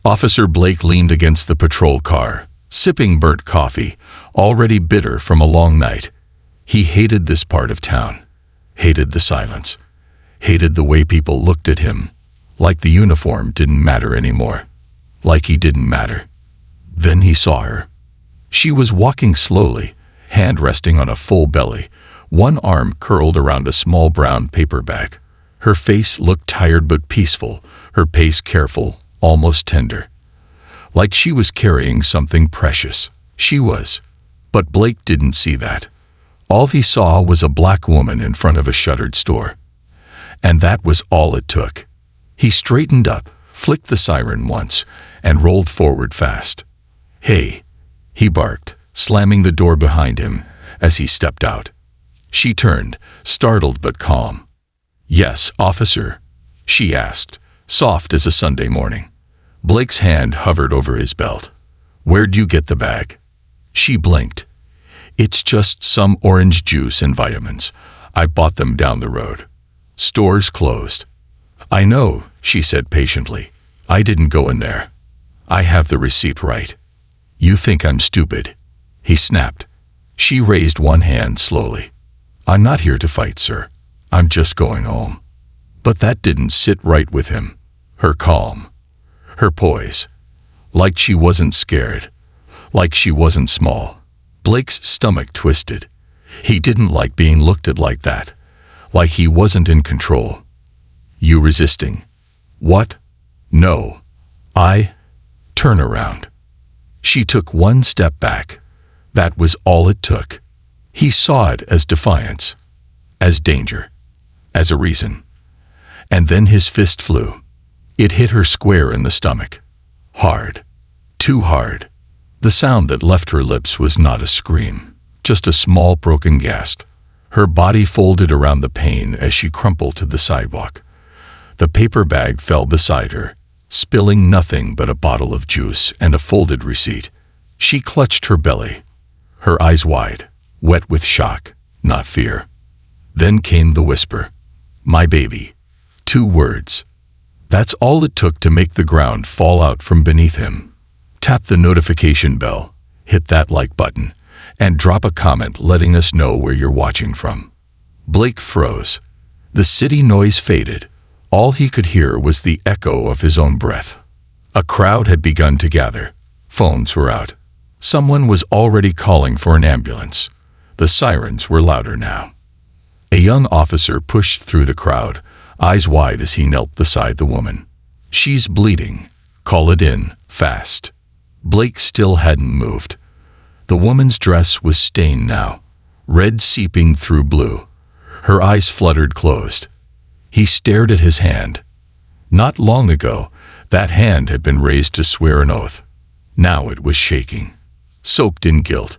Officer Blake leaned against the patrol car, sipping burnt coffee, already bitter from a long night. He hated this part of town, hated the silence, hated the way people looked at him, like the uniform didn't matter anymore, like he didn't matter. Then he saw her. She was walking slowly, hand resting on a full belly, one arm curled around a small brown paper bag. Her face looked tired but peaceful, her pace careful, almost tender. Like she was carrying something precious. She was. But Blake didn't see that. All he saw was a black woman in front of a shuttered store. And that was all it took. He straightened up, flicked the siren once, and rolled forward fast. "Hey," he barked, slamming the door behind him as he stepped out. She turned, startled but calm. "Yes, officer?" she asked, soft as a Sunday morning. Blake's hand hovered over his belt. "Where'd you get the bag?" She blinked. "It's just some orange juice and vitamins. I bought them down the road. Store's closed." "I know," she said patiently. "I didn't go in there. I have the receipt right." "You think I'm stupid?" he snapped. She raised one hand slowly. "I'm not here to fight, sir. I'm just going home." But that didn't sit right with him. Her calm, her poise, like she wasn't scared, like she wasn't small. Blake's stomach twisted. He didn't like being looked at like that, like he wasn't in control. "You resisting?" "What?" "No. Turn around." She took one step back. That was all it took. He saw it as defiance, as danger, as a reason. And then his fist flew. It hit her square in the stomach. Hard. Too hard. The sound that left her lips was not a scream, just a small broken gasp. Her body folded around the pain as she crumpled to the sidewalk. The paper bag fell beside her, spilling nothing but a bottle of juice and a folded receipt. She clutched her belly, her eyes wide, wet with shock, not fear. Then came the whisper. "My baby." 2 words. That's all it took to make the ground fall out from beneath him. Tap the notification bell, hit that like button, and drop a comment letting us know where you're watching from. Blake froze. The city noise faded. All he could hear was the echo of his own breath. A crowd had begun to gather. Phones were out. Someone was already calling for an ambulance. The sirens were louder now. A young officer pushed through the crowd, eyes wide as he knelt beside the woman. "She's bleeding. Call it in, fast." Blake still hadn't moved. The woman's dress was stained now, red seeping through blue. Her eyes fluttered closed. He stared at his hand. Not long ago, that hand had been raised to swear an oath. Now it was shaking, soaked in guilt.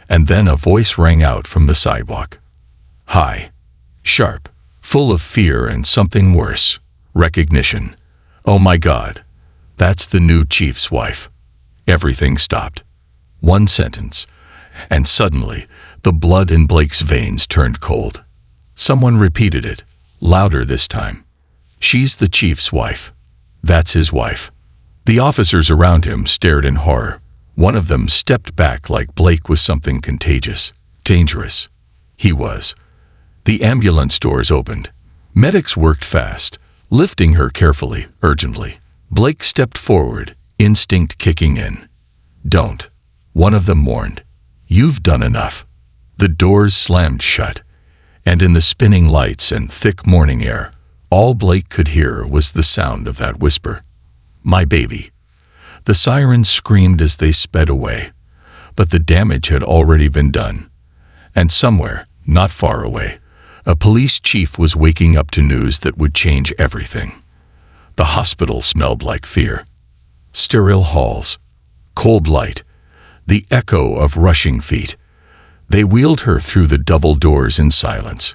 And then a voice rang out from the sidewalk. High, sharp, full of fear and something worse, recognition. "Oh my God, that's the new chief's wife." Everything stopped. One sentence, and suddenly the blood in Blake's veins turned cold. Someone repeated it, louder this time. "She's the chief's wife. That's his wife." The officers around him stared in horror. One of them stepped back like Blake was something contagious, dangerous. He was. The ambulance doors opened. Medics worked fast, lifting her carefully, urgently. Blake stepped forward, instinct kicking in. "Don't," one of them warned. "You've done enough." The doors slammed shut, and in the spinning lights and thick morning air, all Blake could hear was the sound of that whisper. "My baby." The sirens screamed as they sped away, but the damage had already been done. And somewhere, not far away, a police chief was waking up to news that would change everything. The hospital smelled like fear. Sterile halls, cold light, the echo of rushing feet. They wheeled her through the double doors in silence,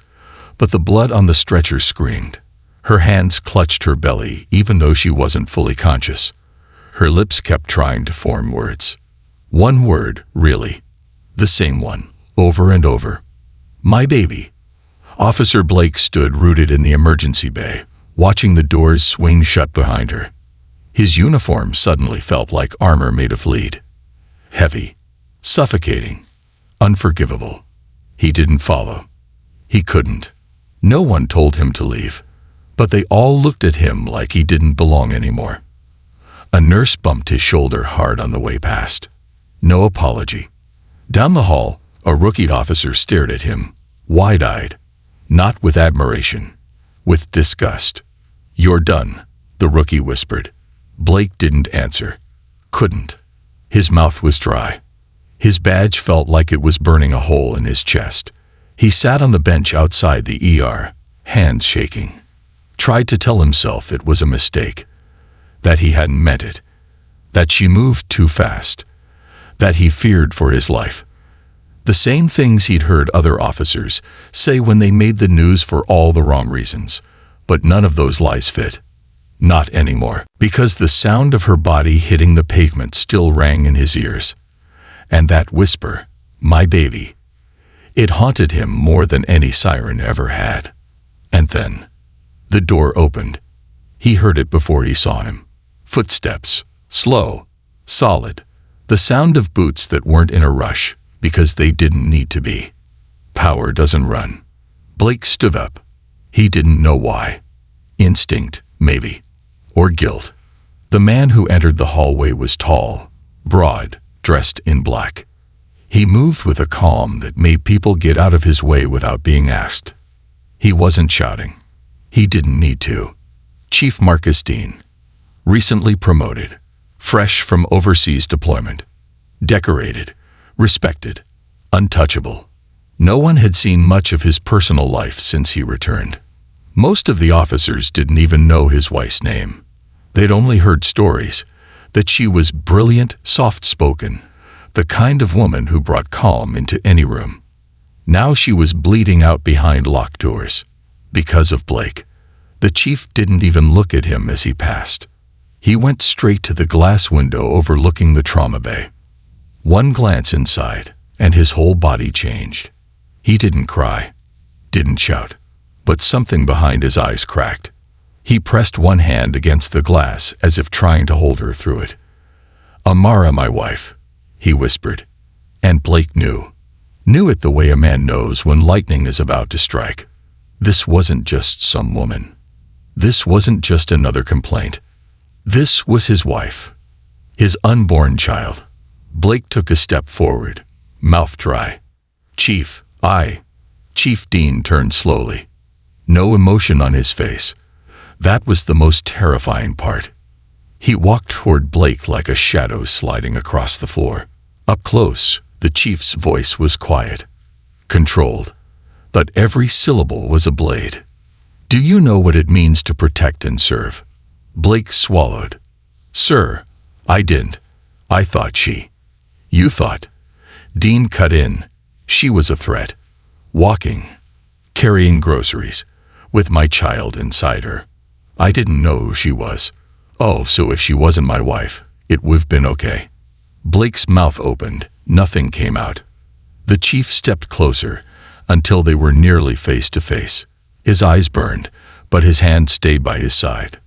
but the blood on the stretcher screamed. Her hands clutched her belly even though she wasn't fully conscious. Her lips kept trying to form words. One word, really. The same one, over and over. "My baby." Officer Blake stood rooted in the emergency bay, watching the doors swing shut behind her. His uniform suddenly felt like armor made of lead. Heavy, suffocating, unforgivable. He didn't follow. He couldn't. No one told him to leave, but they all looked at him like he didn't belong anymore. A nurse bumped his shoulder hard on the way past. No apology. Down the hall, a rookie officer stared at him, wide-eyed, not with admiration, with disgust. "You're done," the rookie whispered. Blake didn't answer. Couldn't. His mouth was dry. His badge felt like it was burning a hole in his chest. He sat on the bench outside the ER, hands shaking. Tried to tell himself it was a mistake, that he hadn't meant it, that she moved too fast, that he feared for his life. The same things he'd heard other officers say when they made the news for all the wrong reasons, but none of those lies fit. Not anymore, because the sound of her body hitting the pavement still rang in his ears. And that whisper, "My baby," it haunted him more than any siren ever had. And then, the door opened. He heard it before he saw him. Footsteps, slow, solid, the sound of boots that weren't in a rush, because they didn't need to be. Power doesn't run. Blake stood up. He didn't know why. Instinct, maybe. Or guilt. The man who entered the hallway was tall, broad, dressed in black. He moved with a calm that made people get out of his way without being asked. He wasn't shouting. He didn't need to. Chief Marcus Dean. Recently promoted. Fresh from overseas deployment. Decorated. Respected. Untouchable. No one had seen much of his personal life since he returned. Most of the officers didn't even know his wife's name. They'd only heard stories, that she was brilliant, soft-spoken, the kind of woman who brought calm into any room. Now she was bleeding out behind locked doors. Because of Blake. The chief didn't even look at him as he passed. He went straight to the glass window overlooking the trauma bay. One glance inside, and his whole body changed. He didn't cry, didn't shout, but something behind his eyes cracked. He pressed one hand against the glass as if trying to hold her through it. "Amara, my wife," he whispered. And Blake knew. Knew it the way a man knows when lightning is about to strike. This wasn't just some woman. This wasn't just another complaint. This was his wife. His unborn child. Blake took a step forward, mouth dry. "Chief, Chief Dean turned slowly. No emotion on his face. That was the most terrifying part. He walked toward Blake like a shadow sliding across the floor. Up close, the chief's voice was quiet, controlled, but every syllable was a blade. "Do you know what it means to protect and serve?" Blake swallowed. "Sir, I didn't. I thought she." "You thought?" Dean cut in. "She was a threat. Walking, carrying groceries, with my child inside her. I didn't know who she was. Oh, so if she wasn't my wife, it would've been okay." Blake's mouth opened. Nothing came out. The chief stepped closer until they were nearly face to face. His eyes burned, but his hand stayed by his side.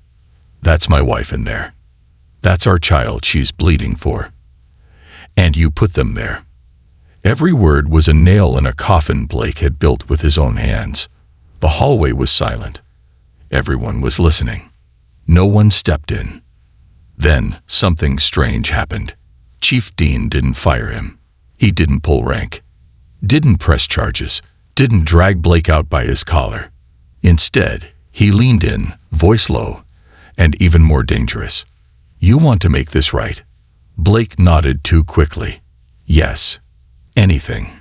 "That's my wife in there. That's our child she's bleeding for. And you put them there." Every word was a nail in a coffin Blake had built with his own hands. The hallway was silent. Everyone was listening. No one stepped in. Then something strange happened. Chief Dean didn't fire him. He didn't pull rank. Didn't press charges. Didn't drag Blake out by his collar. Instead, he leaned in, voice low, and even more dangerous. "You want to make this right?" Blake nodded too quickly. "Yes. Anything."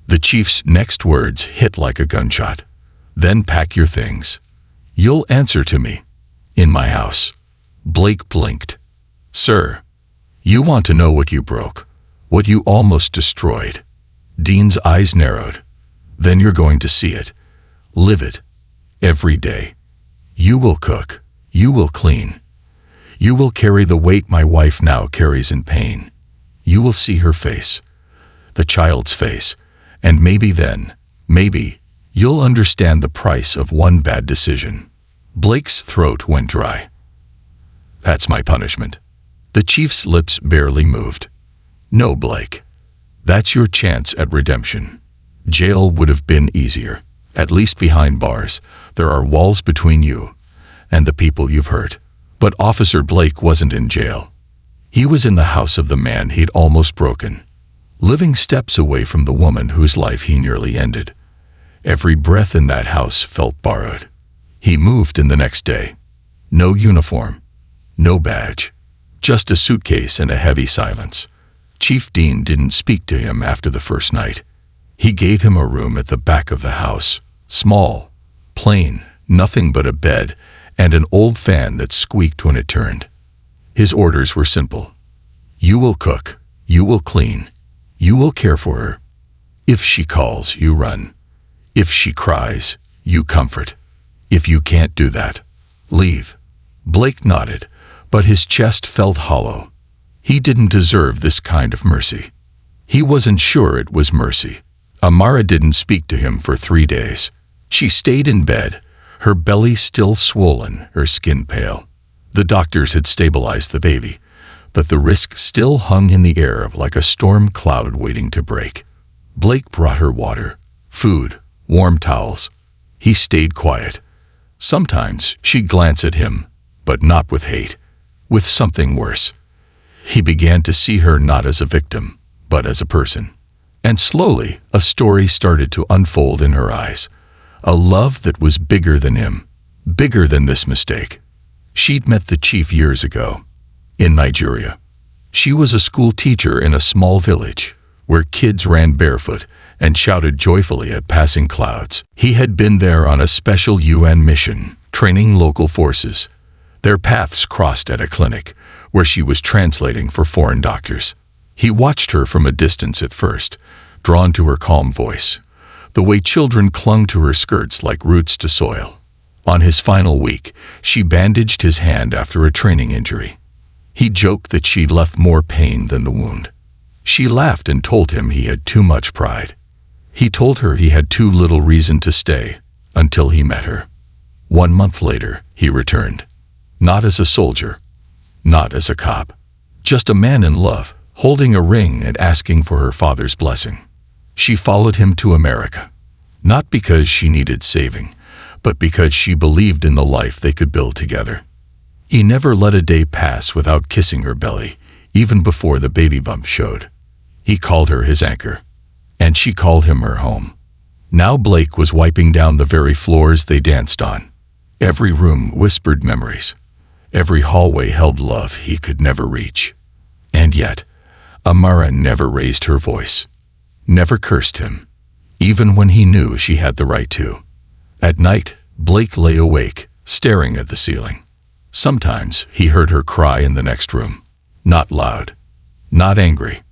The chief's next words hit like a gunshot. "Then pack your things. You'll answer to me. In my house." Blake blinked. "Sir, you want to know what you broke, what you almost destroyed." Dean's eyes narrowed. "Then you're going to see it. Live it. Every day. You will cook. You will clean. You will carry the weight my wife now carries in pain. You will see her face. The child's face. And maybe then, maybe, you'll understand the price of one bad decision." Blake's throat went dry. That's my punishment." The chief's lips barely moved. "No, Blake. That's your chance at redemption. Jail would have been easier. At least behind bars, there are walls between you and the people you've hurt." But Officer Blake wasn't in jail. He was in the house of the man he'd almost broken, living steps away from the woman whose life he nearly ended. Every breath in that house felt borrowed. He moved in the next day. No uniform, no badge, just a suitcase and a heavy silence. Chief Dean didn't speak to him after the first night. He gave him a room at the back of the house, small, plain, nothing but a bed and an old fan that squeaked when it turned. His orders were simple. You will cook, you will clean, you will care for her. If she calls, you run. If she cries, you comfort. If you can't do that, leave. Blake nodded, but his chest felt hollow. He didn't deserve this kind of mercy. He wasn't sure it was mercy. Amara didn't speak to him for 3 days. She stayed in bed, her belly still swollen, her skin pale. The doctors had stabilized the baby, but the risk still hung in the air like a storm cloud waiting to break. Blake brought her water, food, warm towels. He stayed quiet. Sometimes she'd glance at him, but not with hate, with something worse. He began to see her not as a victim, but as a person. And slowly, a story started to unfold in her eyes. A love that was bigger than him, bigger than this mistake. She'd met the chief years ago, in Nigeria. She was a school teacher in a small village, where kids ran barefoot and shouted joyfully at passing clouds. He had been there on a special UN mission, training local forces. Their paths crossed at a clinic, where she was translating for foreign doctors. He watched her from a distance at first, drawn to her calm voice, the way children clung to her skirts like roots to soil. On his final week, she bandaged his hand after a training injury. He joked that she'd left more pain than the wound. She laughed and told him he had too much pride. He told her he had too little reason to stay, until he met her. 1 month later, he returned. Not as a soldier, not as a cop, just a man in love, holding a ring and asking for her father's blessing. She followed him to America, not because she needed saving, but because she believed in the life they could build together. He never let a day pass without kissing her belly, even before the baby bump showed. He called her his anchor, and she called him her home. Now Blake was wiping down the very floors they danced on. Every room whispered memories. Every hallway held love he could never reach. And yet, Amara never raised her voice, never cursed him, even when he knew she had the right to. At night, Blake lay awake, staring at the ceiling. Sometimes he heard her cry in the next room. Not loud, not angry.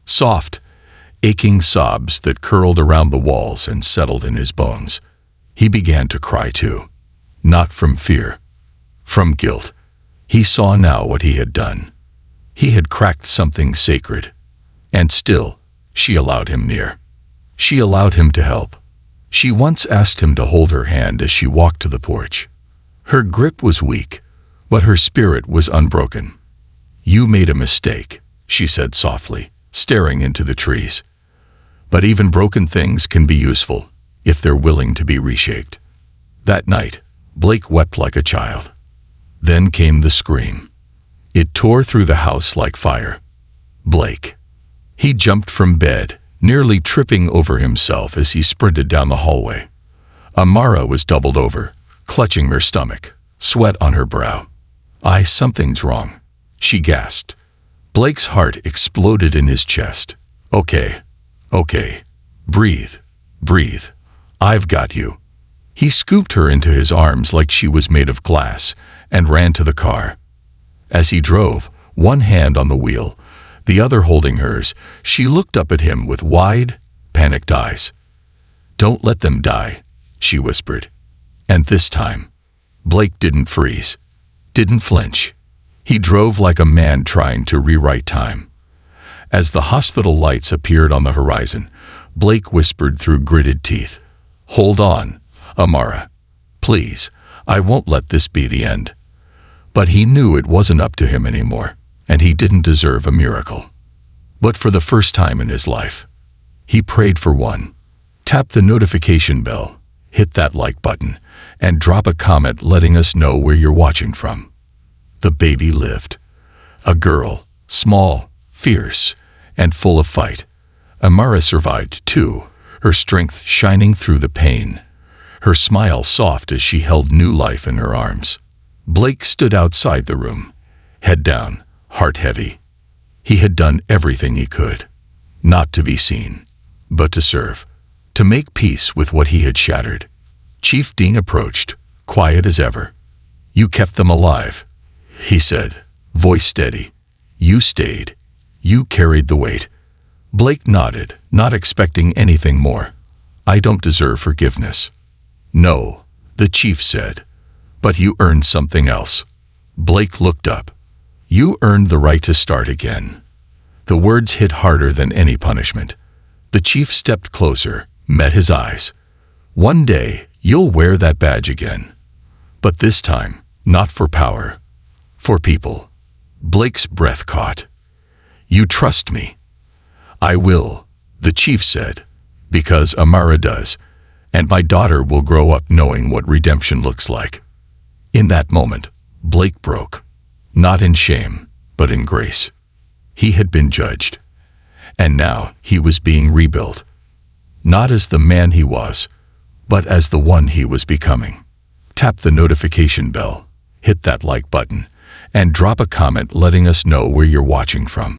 Soft, aching sobs that curled around the walls and settled in his bones. He began to cry too. Not from fear, from guilt. He saw now what he had done. He had cracked something sacred. And still, she allowed him near. She allowed him to help. She once asked him to hold her hand as she walked to the porch. Her grip was weak, but her spirit was unbroken. "You made a mistake," she said softly, staring into the trees. "But even broken things can be useful, if they're willing to be reshaped." That night, Blake wept like a child. Then came the scream. It tore through the house like fire. Blake. He jumped from bed, nearly tripping over himself as he sprinted down the hallway. Amara was doubled over, clutching her stomach, sweat on her brow. Something's wrong," she gasped. Blake's heart exploded in his chest. Okay. Breathe. I've got you." He scooped her into his arms like she was made of glass and ran to the car. As he drove, one hand on the wheel, the other holding hers, she looked up at him with wide, panicked eyes. "Don't let them die," she whispered. And this time, Blake didn't freeze, didn't flinch. He drove like a man trying to rewrite time. As the hospital lights appeared on the horizon, Blake whispered through gritted teeth, "Hold on, Amara. Please, I won't let this be the end." But he knew it wasn't up to him anymore, and he didn't deserve a miracle. But for the first time in his life, he prayed for one. Tap the notification bell, hit that like button, and drop a comment letting us know where you're watching from. The baby lived. A girl, small, fierce, and full of fight. Amara survived too, her strength shining through the pain, her smile soft as she held new life in her arms. Blake stood outside the room, head down, heart heavy. He had done everything he could, not to be seen, but to serve, to make peace with what he had shattered. Chief Dean approached, quiet as ever. "You kept them alive," he said, voice steady. "You stayed. You carried the weight." Blake nodded, not expecting anything more. "I don't deserve forgiveness." "No," the chief said, "but you earned something else." Blake looked up. "You earned the right to start again." The words hit harder than any punishment. The chief stepped closer, met his eyes. "One day, you'll wear that badge again. But this time, not for power, for people." Blake's breath caught. "You trust me?" "I will," the chief said, "because Amara does, and my daughter will grow up knowing what redemption looks like." In that moment, Blake broke, not in shame, but in grace. He had been judged, and now he was being rebuilt, not as the man he was, but as the one he was becoming. Tap the notification bell, hit that like button, and drop a comment letting us know where you're watching from.